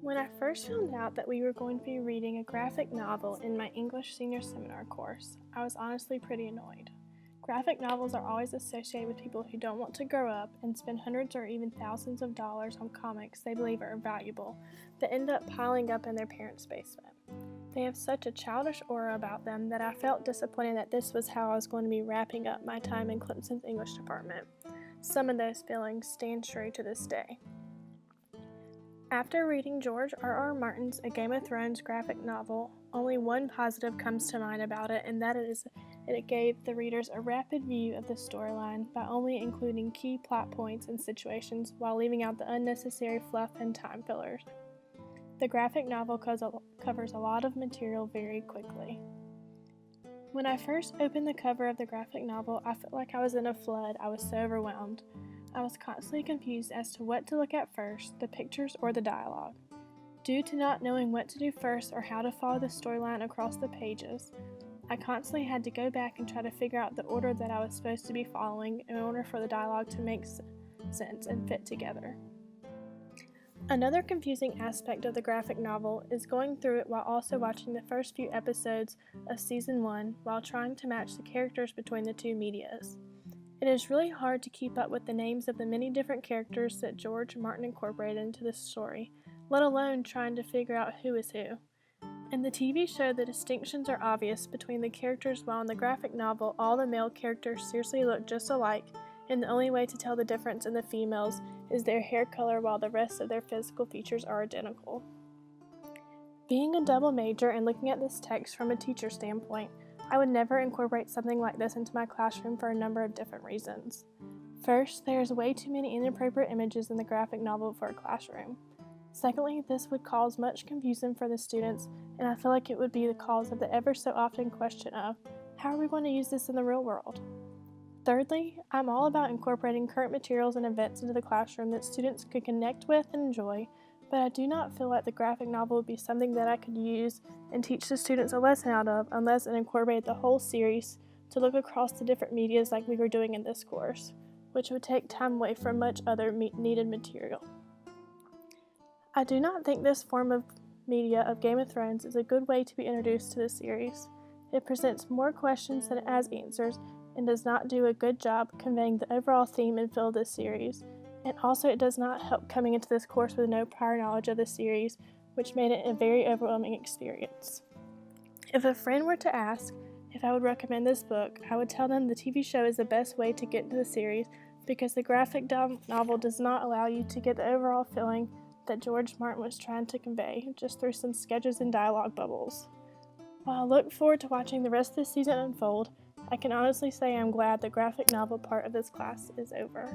When I first found out that we were going to be reading a graphic novel in my English senior seminar course, I was honestly pretty annoyed. Graphic novels are always associated with people who don't want to grow up and spend hundreds or even thousands of dollars on comics they believe are valuable that end up piling up in their parents' basement. They have such a childish aura about them that I felt disappointed that this was how I was going to be wrapping up my time in Clemson's English department. Some of those feelings stand true to this day. After reading George R.R. Martin's A Game of Thrones graphic novel, only one positive comes to mind about it, and that is that it gave the readers a rapid view of the storyline by only including key plot points and situations while leaving out the unnecessary fluff and time fillers. The graphic novel covers a lot of material very quickly. When I first opened the cover of the graphic novel, I felt like I was in a flood. I was so overwhelmed. I was constantly confused as to what to look at first, the pictures or the dialogue. Due to not knowing what to do first or how to follow the storyline across the pages, I constantly had to go back and try to figure out the order that I was supposed to be following in order for the dialogue to make sense and fit together. Another confusing aspect of the graphic novel is going through it while also watching the first few episodes of Season 1 while trying to match the characters between the two medias. It is really hard to keep up with the names of the many different characters that George Martin incorporated into this story, let alone trying to figure out who is who. In the TV show, the distinctions are obvious between the characters, while in the graphic novel, all the male characters seriously look just alike, and the only way to tell the difference in the females is their hair color, while the rest of their physical features are identical. Being a double major and looking at this text from a teacher standpoint, I would never incorporate something like this into my classroom for a number of different reasons. First, there is way too many inappropriate images in the graphic novel for a classroom. Secondly, this would cause much confusion for the students, and I feel like it would be the cause of the ever so often question of, how are we going to use this in the real world? Thirdly, I'm all about incorporating current materials and events into the classroom that students could connect with and enjoy, but I do not feel like the graphic novel would be something that I could use and teach the students a lesson out of unless it incorporated the whole series to look across the different medias like we were doing in this course, which would take time away from much other needed material. I do not think this form of media of Game of Thrones is a good way to be introduced to the series. It presents more questions than it has answers and does not do a good job conveying the overall theme and feel of this series. And also it does not help coming into this course with no prior knowledge of the series, which made it a very overwhelming experience. If a friend were to ask if I would recommend this book, I would tell them the TV show is the best way to get into the series because the graphic novel does not allow you to get the overall feeling that George Martin was trying to convey, just through some sketches and dialogue bubbles. While I look forward to watching the rest of the season unfold, I can honestly say I'm glad the graphic novel part of this class is over.